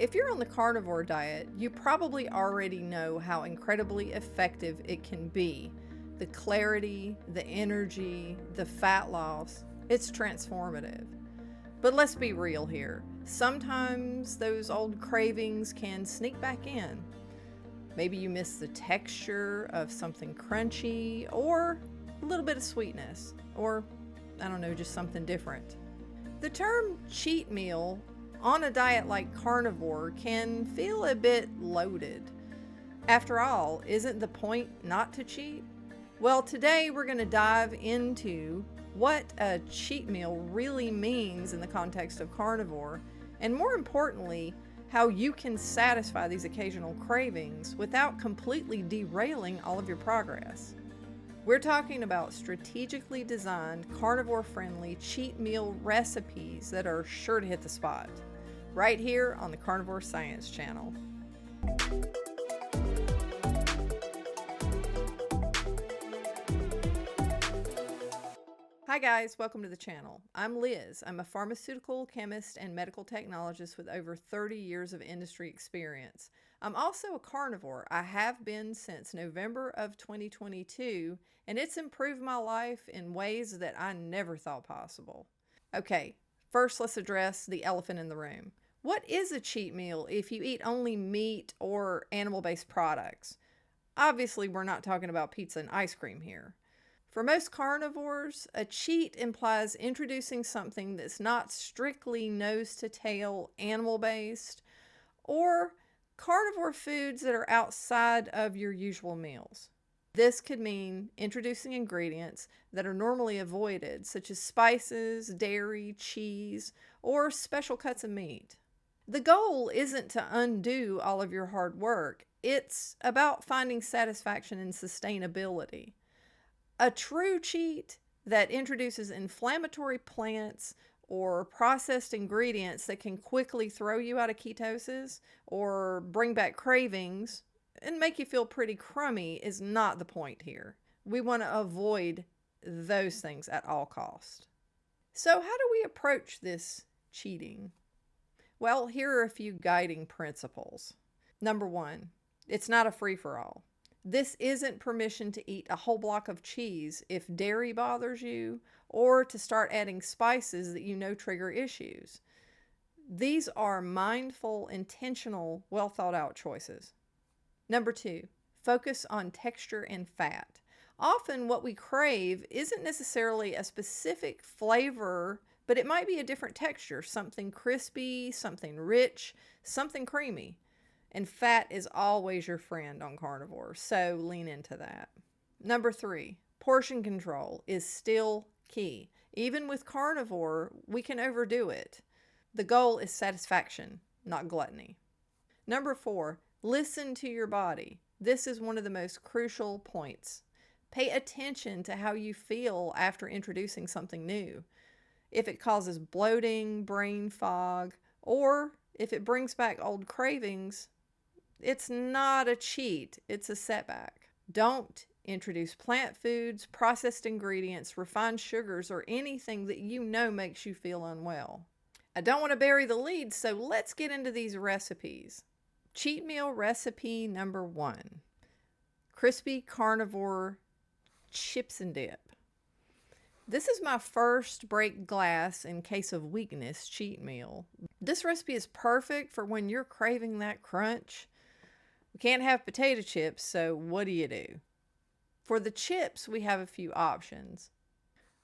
If you're on the carnivore diet, you probably already know how incredibly effective it can be. The clarity, the energy, the fat loss, it's transformative. But let's be real here. Sometimes those old cravings can sneak back in. Maybe you miss the texture of something crunchy, or a little bit of sweetness, or I don't know, just something different. The term cheat meal on a diet like carnivore can feel a bit loaded. After all, isn't the point not to cheat? Well, today we're going to dive into what a cheat meal really means in the context of carnivore, and more importantly, how you can satisfy these occasional cravings without completely derailing all of your progress. We're talking about strategically designed, carnivore-friendly cheat meal recipes that are sure to hit the spot, right here on the Carnivore Science Channel. Hi guys, welcome to the channel. I'm Liz. I'm a pharmaceutical chemist and medical technologist with over 30 years of industry experience. I'm also a carnivore. I have been since November of 2022, and it's improved my life in ways that I never thought possible. Okay, first let's address the elephant in the room. What is a cheat meal if you eat only meat or animal-based products? Obviously, we're not talking about pizza and ice cream here. For most carnivores, a cheat implies introducing something that's not strictly nose-to-tail animal-based, or carnivore foods that are outside of your usual meals. This could mean introducing ingredients that are normally avoided, such as spices, dairy, cheese, or special cuts of meat. The goal isn't to undo all of your hard work. It's about finding satisfaction and sustainability. A true cheat that introduces inflammatory plants or processed ingredients that can quickly throw you out of ketosis or bring back cravings and make you feel pretty crummy is not the point here. We want to avoid those things at all costs. So how do we approach this cheating? Well, here are a few guiding principles. Number one, it's not a free-for-all. This isn't permission to eat a whole block of cheese if dairy bothers you, or to start adding spices that you know trigger issues. These are mindful, intentional, well thought out choices. Number two, focus on texture and fat. Often what we crave isn't necessarily a specific flavor, but it might be a different texture, something crispy, something rich, something creamy. And fat is always your friend on carnivore, so lean into that. Number three, portion control is still key. Even with carnivore, we can overdo it. The goal is satisfaction, not gluttony. Number four, listen to your body. This is one of the most crucial points. Pay attention to how you feel after introducing something new. If it causes bloating, brain fog, or if it brings back old cravings, it's not a cheat, it's a setback. Don't introduce plant foods, processed ingredients, refined sugars, or anything that you know makes you feel unwell. I don't want to bury the lead, so let's get into these recipes. Cheat meal recipe number one, crispy carnivore chips and dip. This is my first break glass in case of weakness cheat meal. This recipe is perfect for when you're craving that crunch. We can't have potato chips, so what do? For the chips, we have a few options.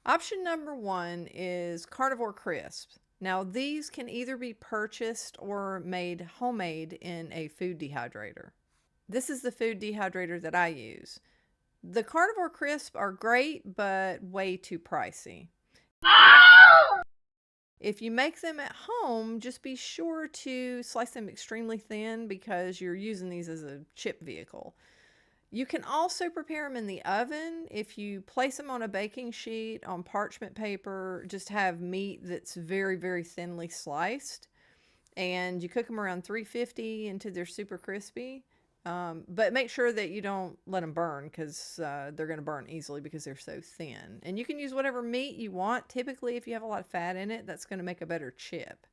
Option number one is carnivore crisps. Now, these can either be purchased or made homemade in a food dehydrator. This is the food dehydrator that I use. The carnivore crisps are great, but way too pricey. If you make them at home, just be sure to slice them extremely thin because you're using these as a chip vehicle. You can also prepare them in the oven. If you place them on a baking sheet on parchment paper, just have meat that's very, very thinly sliced, and you cook them around 350 until they're super crispy. But make sure that you don't let them burn because they're going to burn easily because they're so thin. And you can use whatever meat you want. Typically, if you have a lot of fat in it, that's going to make a better chip.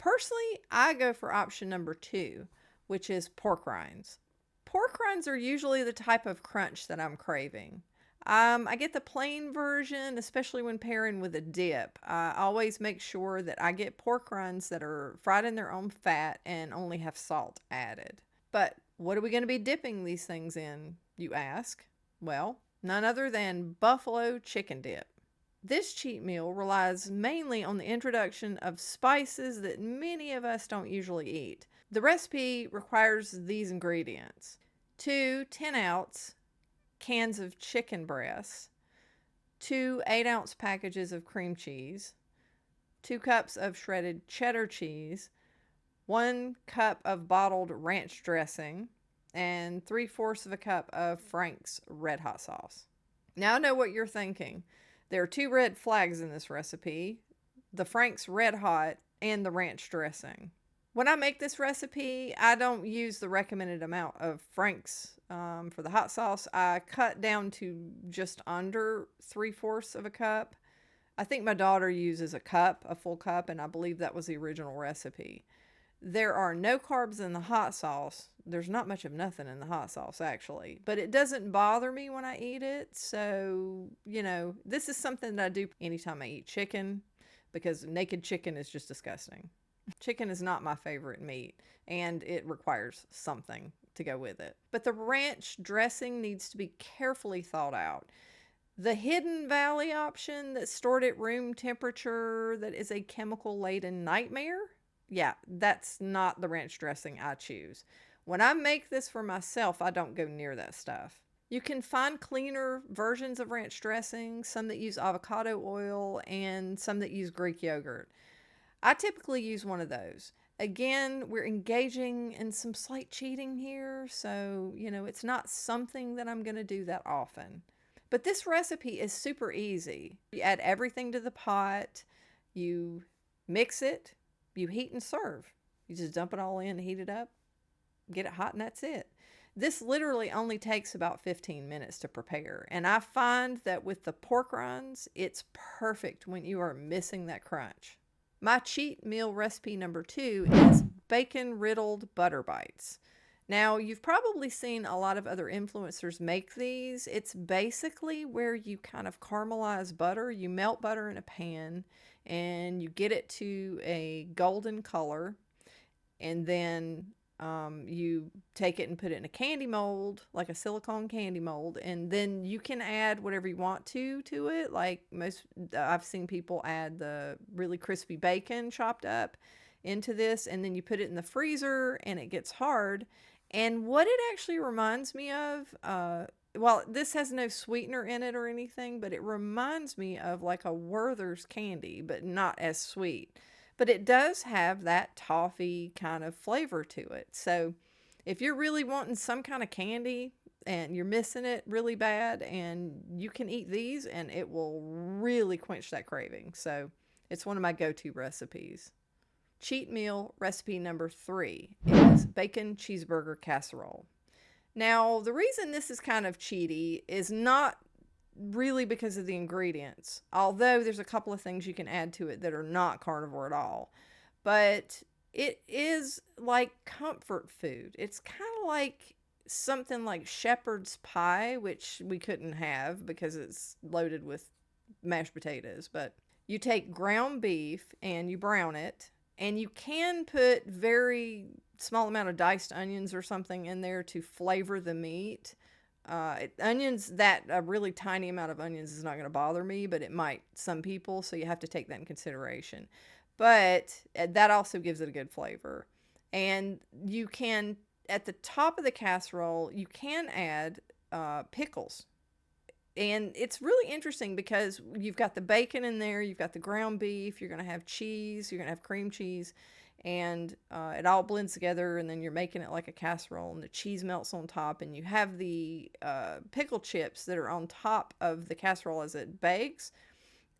Personally, I go for option number 2, which is pork rinds. Pork rinds are usually the type of crunch that I'm craving. I get the plain version, especially when pairing with a dip. I always make sure that I get pork rinds that are fried in their own fat and only have salt added. But what are we going to be dipping these things in, you ask? Well, none other than buffalo chicken dip. This cheat meal relies mainly on the introduction of spices that many of us don't usually eat. The recipe requires these ingredients: 2 10-ounce cans of chicken breasts, 2 8-ounce packages of cream cheese, 2 cups of shredded cheddar cheese, 1 cup of bottled ranch dressing, and 3/4 of a cup of Frank's Red Hot sauce. Now I know what you're thinking. There are 2 red flags in this recipe: the Frank's Red Hot and the ranch dressing. When I make this recipe, I don't use the recommended amount of Frank's for the hot sauce. I cut down to just under 3/4 of a cup. I think my daughter uses a full cup, and I believe that was the original recipe. There are no carbs in the hot sauce. There's not much of nothing in the hot sauce, actually. But it doesn't bother me when I eat it. So, this is something that I do anytime I eat chicken, because naked chicken is just disgusting. Chicken is not my favorite meat, and it requires something to go with it. But the ranch dressing needs to be carefully thought out. The Hidden Valley option that's stored at room temperature that is a chemical-laden nightmare, yeah, that's not the ranch dressing I choose. When I make this for myself, I don't go near that stuff. You can find cleaner versions of ranch dressing, some that use avocado oil and some that use Greek yogurt. I typically use one of those. Again, we're engaging in some slight cheating here, so, it's not something that I'm going to do that often. But this recipe is super easy. You add everything to the pot, you mix it, you heat and serve. You just dump it all in, heat it up, get it hot, and that's it. This literally only takes about 15 minutes to prepare. And I find that with the pork rinds, it's perfect when you are missing that crunch. My cheat meal recipe number 2 is bacon riddled butter bites. Now, you've probably seen a lot of other influencers make these. It's basically where you kind of caramelize butter. You melt butter in a pan and you get it to a golden color, and then you take it and put it in a candy mold, like a silicone candy mold, and then you can add whatever you want to it. Like I've seen people add the really crispy bacon chopped up into this, and then you put it in the freezer and it gets hard. And what it actually reminds me of, well, this has no sweetener in it or anything, but it reminds me of like a Werther's candy, but not as sweet. But it does have that toffee kind of flavor to it. So if you're really wanting some kind of candy and you're missing it really bad, and you can eat these and it will really quench that craving. So it's one of my go-to recipes. Cheat meal recipe number 3 is bacon cheeseburger casserole. Now, the reason this is kind of cheaty is not really because of the ingredients, although there's a couple of things you can add to it that are not carnivore at all. But it is like comfort food. It's kind of like something like shepherd's pie, which we couldn't have because it's loaded with mashed potatoes. But you take ground beef and you brown it, and you can put very small amount of diced onions or something in there to flavor the meat. A really tiny amount of onions is not going to bother me, but it might some people, so you have to take that in consideration. But that also gives it a good flavor. And you can, at the top of the casserole, you can add pickles. And it's really interesting because you've got the bacon in there, you've got the ground beef, you're going to have cheese, you're going to have cream cheese, and it all blends together, and then you're making it like a casserole, and the cheese melts on top, and you have the pickle chips that are on top of the casserole as it bakes.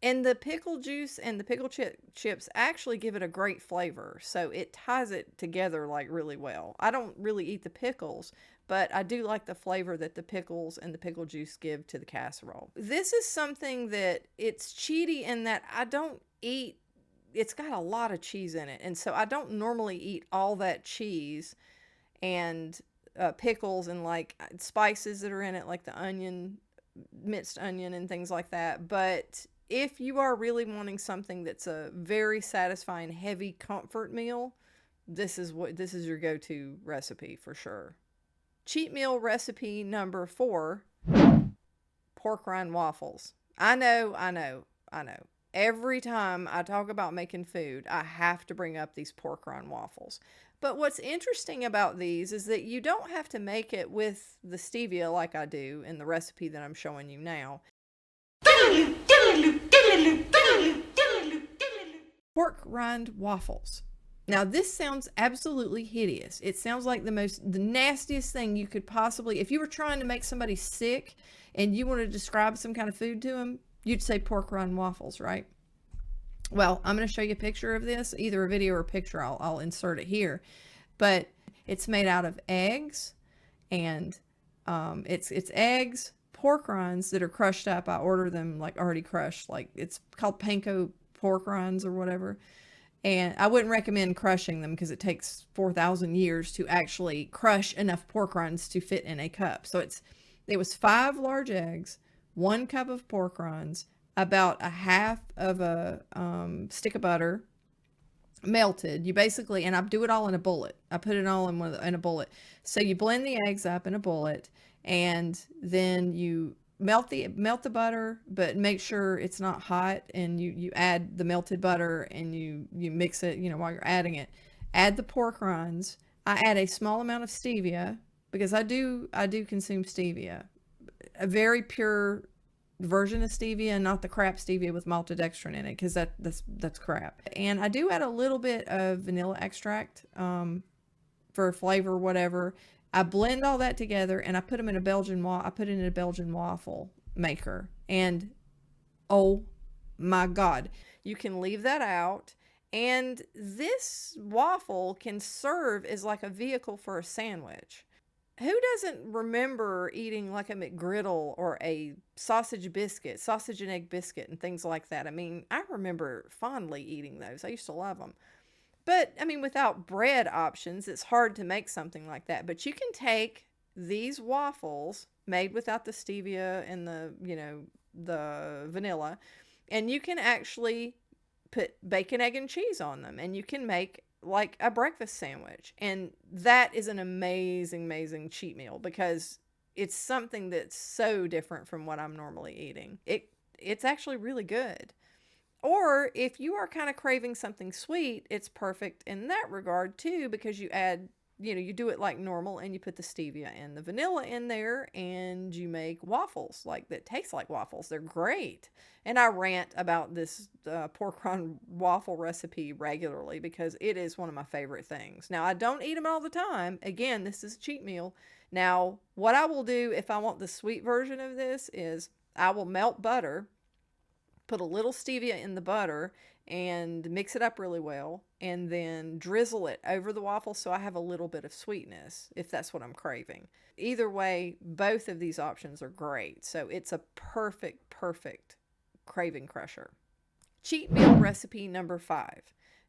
And the pickle juice and the pickle chips actually give it a great flavor, so it ties it together like really well. I don't really eat the pickles, but I do like the flavor that the pickles and the pickle juice give to the casserole. This is something that it's cheaty in that I don't eat it's got a lot of cheese in it. And so I don't normally eat all that cheese and pickles and like spices that are in it, like the onion, minced onion, and things like that. But if you are really wanting something that's a very satisfying, heavy comfort meal, this is your go-to recipe for sure. Cheat meal recipe number 4: pork rind waffles. I know. Every time I talk about making food, I have to bring up these pork rind waffles. But what's interesting about these is that you don't have to make it with the stevia like I do in the recipe that I'm showing you now. Pork rind waffles. Now this sounds absolutely hideous. It sounds like the nastiest thing you could possibly, if you were trying to make somebody sick and you want to describe some kind of food to them, you'd say pork rind waffles, right? Well, I'm going to show you a picture of this, either a video or a picture. I'll insert it here. But it's made out of eggs, and it's eggs, pork rinds that are crushed up. I order them like already crushed. Like, it's called panko pork rinds or whatever. And I wouldn't recommend crushing them because it takes 4,000 years to actually crush enough pork rinds to fit in a cup. So it was 5 large eggs, 1 cup of pork rinds, about a half of a stick of butter, melted. You basically, and I do it all in a bullet. I put it all in a bullet. So you blend the eggs up in a bullet, and then you melt the butter, but make sure it's not hot, and you add the melted butter, and you mix it, while you're adding it. Add the pork rinds. I add a small amount of stevia because I do consume stevia. A very pure version of stevia, not the crap stevia with maltodextrin in it, because that's crap. And I do add a little bit of vanilla extract for flavor, whatever. I blend all that together, and I put them in a Belgian waffle maker. And oh my God, you can leave that out, and this waffle can serve as like a vehicle for a sandwich. Who doesn't remember eating like a McGriddle or a sausage and egg biscuit, and things like that? I mean, I remember fondly eating those. I used to love them. But, I mean, without bread options, it's hard to make something like that. But you can take these waffles made without the stevia and the vanilla, and you can actually put bacon, egg, and cheese on them, and you can make like a breakfast sandwich. And that is an amazing cheat meal because it's something that's so different from what I'm normally eating. It's actually really good. Or if you are kind of craving something sweet, it's perfect in that regard too, because you add, you do it like normal, and you put the stevia and the vanilla in there, and you make waffles like that taste like waffles. They're great. And I rant about this pork rind waffle recipe regularly because it is one of my favorite things. Now, I don't eat them all the time. Again, this is a cheat meal. Now, what I will do if I want the sweet version of this is I will melt butter, put a little stevia in the butter, and mix it up really well, and then drizzle it over the waffle so I have a little bit of sweetness if that's what I'm craving. Either way, both of these options are great. So it's a perfect craving crusher. Cheat meal recipe number 5.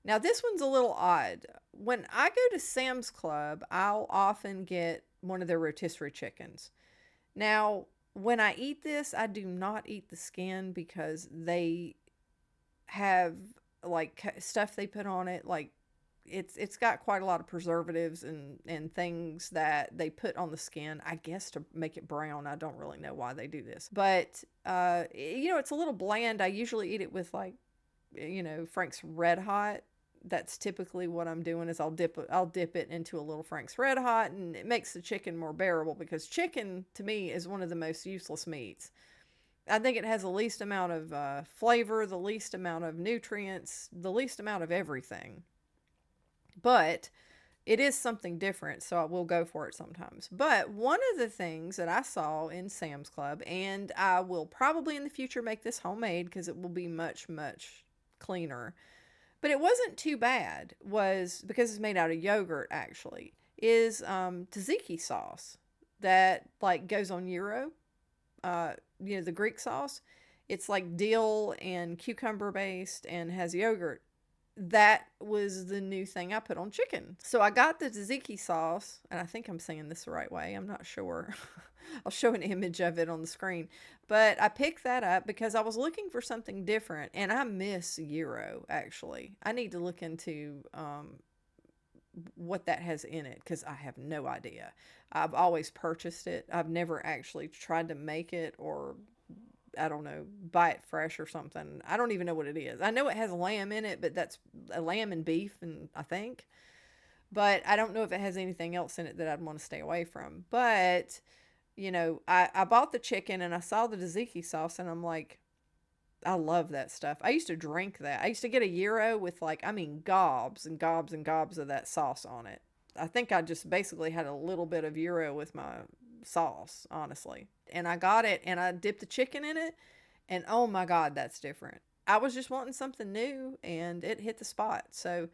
Now this one's a little odd. When I go to Sam's Club, I'll often get one of their rotisserie chickens. Now, when I eat this, I do not eat the skin because they have like stuff they put on it. Like it's got quite a lot of preservatives and things that they put on the skin, I guess to make it brown. I don't really know why they do this, but it's a little bland. I usually eat it with like, Frank's Red Hot. That's typically what I'm doing is I'll dip it into a little Frank's Red Hot, and it makes the chicken more bearable because chicken to me is one of the most useless meats. I think it has the least amount of flavor, the least amount of nutrients, the least amount of everything. But it is something different, so I will go for it sometimes. But one of the things that I saw in Sam's Club, and I will probably in the future make this homemade because it will be much cleaner, but it wasn't too bad, was because it's made out of yogurt actually, is tzatziki sauce that like goes on gyro. The Greek sauce. It's like dill and cucumber based and has yogurt that was the new thing I put on chicken. So I got the tzatziki sauce, and I think I'm saying this the right way. I'm not sure. I'll show an image of it on the screen. But I picked that up because I was looking for something different, and I miss gyro, actually. I need to look into what that has in it because I have no idea. I've always purchased it. I've never actually tried to make it or, I don't know, buy it fresh or something. I don't even know what it is. I know it has lamb in it, but that's a lamb and beef, and I think. But I don't know if it has anything else in it that I'd want to stay away from. But, I bought the chicken and I saw the tzatziki sauce and I'm like, I love that stuff. I used to drink that. I used to get a gyro with gobs and gobs and gobs of that sauce on it. I think I just basically had a little bit of gyro with my sauce, honestly. And I got it and I dipped the chicken in it, and oh my God, that's different. I was just wanting something new and it hit the spot. So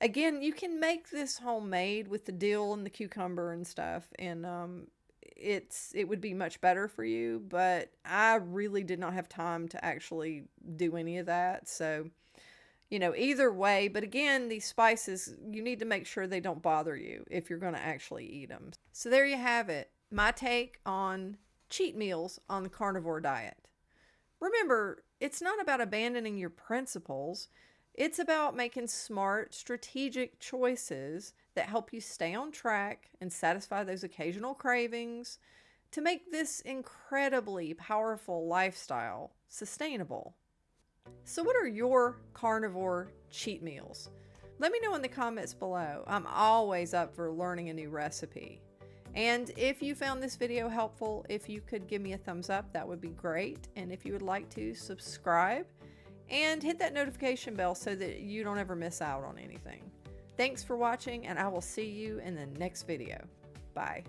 again, you can make this homemade with the dill and the cucumber and stuff, and it would be much better for you, but I really did not have time to actually do any of that. So, either way, but again, these spices, you need to make sure they don't bother you if you're going to actually eat them. So there you have it. My take on cheat meals on the carnivore diet. Remember, it's not about abandoning your principles. It's about making smart, strategic choices that help you stay on track and satisfy those occasional cravings to make this incredibly powerful lifestyle sustainable. So what are your carnivore cheat meals? Let me know in the comments below. I'm always up for learning a new recipe. And if you found this video helpful, if you could give me a thumbs up, that would be great. And if you would like to, subscribe and hit that notification bell so that you don't ever miss out on anything. Thanks for watching, and I will see you in the next video. Bye.